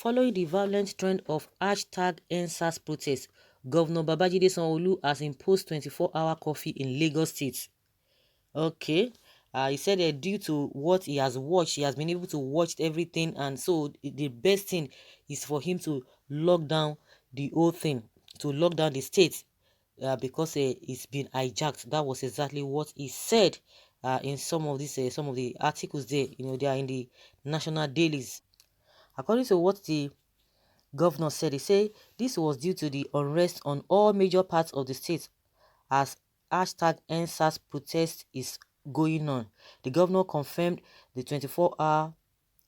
Following the violent trend of hashtag NSAS protests, Governor Babajide Sanwo-Olu has imposed 24-hour curfew in Lagos State. Okay. He said that due to what he has watched, he has been able to watch everything, and so the best thing is for him to lock down the whole thing, to lock down the state, because it's been hijacked. That was exactly what he said in some of the articles there. They are in the national dailies. According to what the governor said, he said this was due to the unrest on all major parts of the state as hashtag NSAS protest is going on. The governor confirmed the 24-hour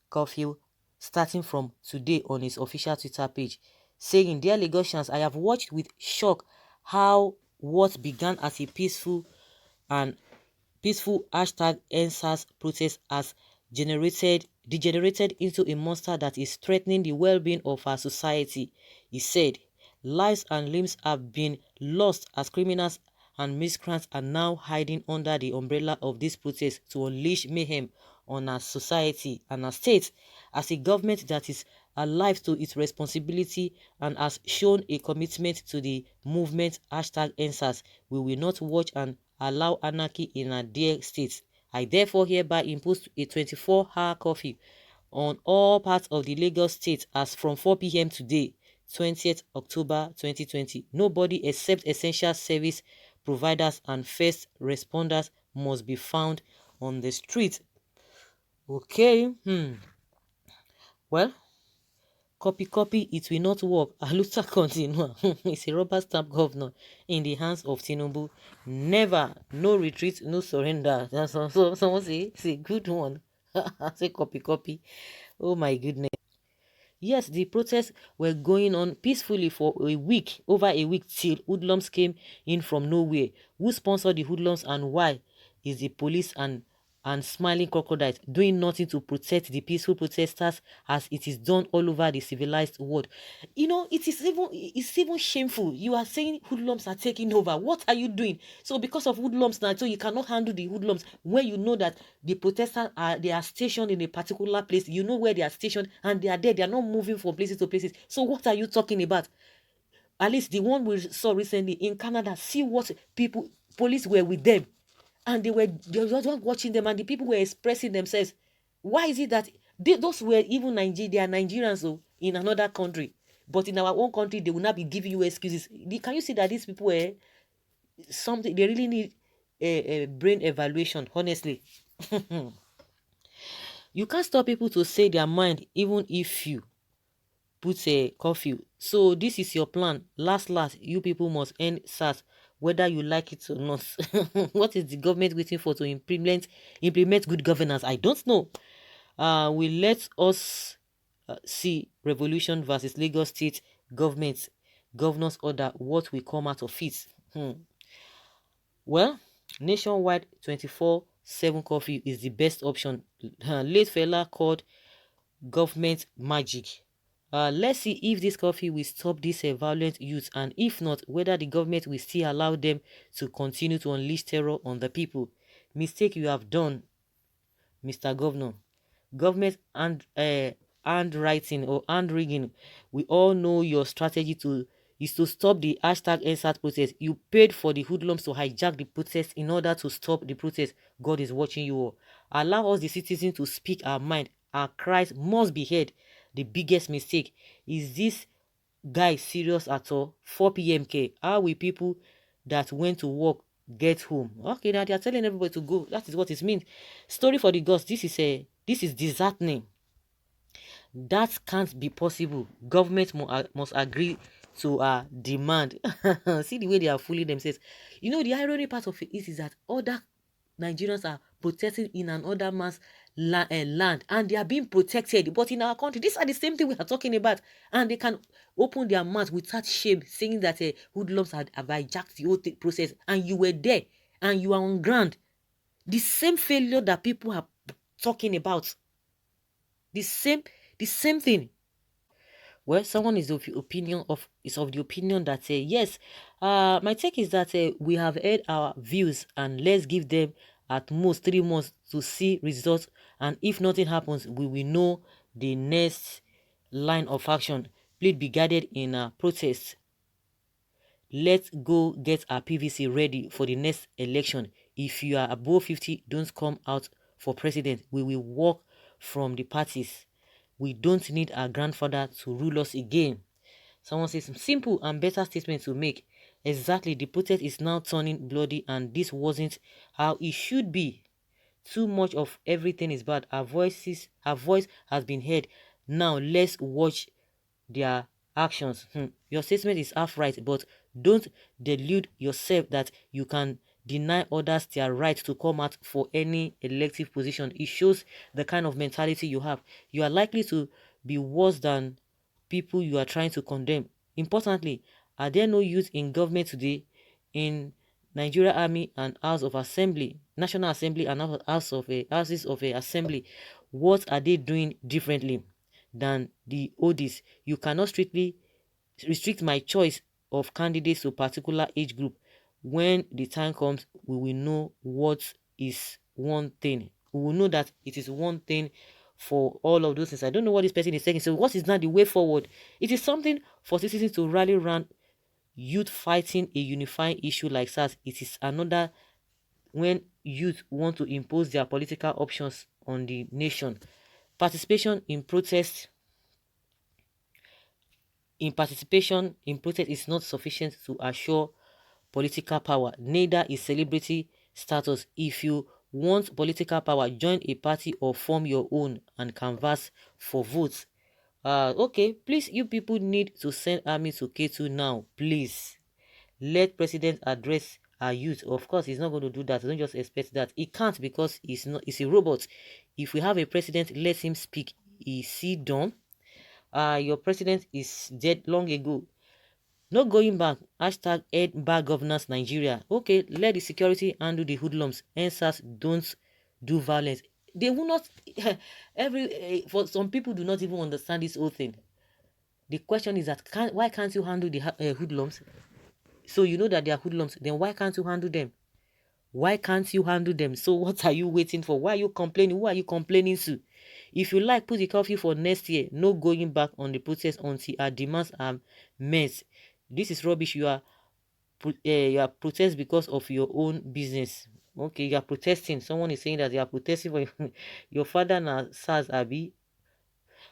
curfew starting from today on his official Twitter page, saying, "Dear Lagosians, I have watched with shock how what began as a peaceful hashtag NSAS protest has degenerated into a monster that is threatening the well-being of our society." He said, "Lives and limbs have been lost as criminals and miscreants are now hiding under the umbrella of this protest to unleash mayhem on our society and our state. As a government that is alive to its responsibility and has shown a commitment to the movement hashtag NSAS, we will not watch and allow anarchy in our dear state. I therefore hereby impose a 24-hour curfew on all parts of the Lagos state as from 4 p.m. today, 20th October 2020. Nobody except essential service providers and first responders must be found on the street." Okay. Well, copy, it will not work. Aluta continua. It's a rubber stamp governor in the hands of Tinubu. Never, no retreat, no surrender. That's also someone say it's a good one. Say copy. Oh my goodness. Yes, the protests were going on peacefully for a week, over a week, till hoodlums came in from nowhere. Who sponsored the hoodlums and why is the police and smiling crocodiles doing nothing to protect the peaceful protesters as it is done all over the civilized world? It's even shameful. You are saying hoodlums are taking over. What are you doing? So because of hoodlums now, so you cannot handle the hoodlums when you know that the protesters are stationed in a particular place. You know where they are stationed and they are there. They are not moving from places to places. So what are you talking about? At least the one we saw recently in Canada, see what police were with them, and they were just watching them, and the people were expressing themselves. Why is it that those were even they are Nigerians, so in another country, but in our own country they will not be giving you excuses? Can you see that these people were something? They really need a brain evaluation, honestly. You can't stop people to say their mind even if you put a curfew. So this is your plan. Last, you people must end SARS, whether you like it or not. What is the government waiting for to implement good governance? I don't know. Will let us see revolution versus Lagos State governor's order. What will come out of it? Well, nationwide 24/7 curfew is the best option. Late fella called government magic. Let's see if this curfew will stop these violent youths, and if not, whether the government will still allow them to continue to unleash terror on the people. Mistake you have done, Mr. Governor. Government handwriting or hand rigging. We all know your strategy is to stop the hashtag NSAT protest. You paid for the hoodlums to hijack the protest in order to stop the protest. God is watching you all. Allow us, the citizens, to speak our mind. Our cries must be heard. The biggest mistake is this guy serious at all? 4 p.m. How will people that went to work get home? Okay, now they are telling everybody to go. That is what it means. Story for the gods. This is disheartening. That can't be possible. Government must agree to our demand. See the way they are fooling themselves. The irony part of it is that other Nigerians are protesting in another man's land, and they are being protected. But in our country, these are the same thing we are talking about, and they can open their mouth without shame, saying that hoodlums have hijacked the whole process, and you were there, and you are on ground. The same failure that people are talking about, the same thing. Well, someone is of the opinion that yes, my take is that we have heard our views, and let's give them at most 3 months to see results, and if nothing happens, we will know the next line of action. Please be guided in protests. Let's go get our PVC ready for the next election. If you are above 50, don't come out for president. We will walk from the parties. We don't need our grandfather to rule us again. Someone says simple and better statement to make. Exactly, the protest is now turning bloody and this wasn't how it should be. Too much of everything is bad. Her voice has been heard. Now let's watch their actions. Your statement is half right, but don't delude yourself that you can deny others their right to come out for any elective position. It shows the kind of mentality you have. You are likely to be worse than people you are trying to condemn. Importantly, are there no youth in government today? In Nigeria Army and House of Assembly, National Assembly and Houses of Assembly, what are they doing differently than the oldies? You cannot strictly restrict my choice of candidates to a particular age group. When the time comes, we will know what is one thing. We will know that it is one thing for all of those things. I don't know what this person is saying. So what is now the way forward? It is something for citizens to rally around youth fighting a unifying issue like SARS. It is another when youth want to impose their political options on the nation. Participation in protest is not sufficient to assure political power. Neither is celebrity status. If you want political power, join a party or form your own and canvass for votes. Okay, please, you people need to send army to K2 now, please. Let president address our youth. Of course, he's not going to do that. Don't just expect that. He can't because he's a robot. If we have a president, let him speak. Is he dumb? Your president is dead long ago. No going back. Hashtag Ed Bad Governance Nigeria. Okay, let the security handle the hoodlums. NSAS don't do violence. They will not. For some people, do not even understand this whole thing. The question is that why can't you handle the hoodlums? So you know that they are hoodlums. Then why can't you handle them? Why can't you handle them? So what are you waiting for? Why are you complaining? Who are you complaining to? If you like, put the curfew for next year. No going back on the protest until our demands are met. This is rubbish. You are protest because of your own business. Okay, you are protesting. Someone is saying that you are protesting for your father and SARS, Abi.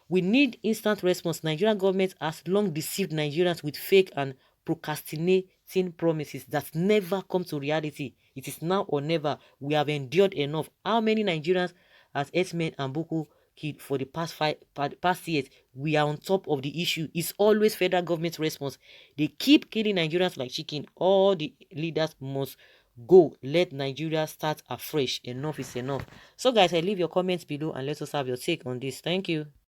We need instant response. Nigerian government has long deceived Nigerians with fake and procrastinating promises that never come to reality. It is now or never. We have endured enough. How many Nigerians has X-Men and Boko killed for the past years? We are on top of the issue. It's always federal government response. They keep killing Nigerians like chicken. All the leaders must go. Let Nigeria start afresh. Enough is enough. So guys, I leave your comments below and let us have your take on this. Thank you.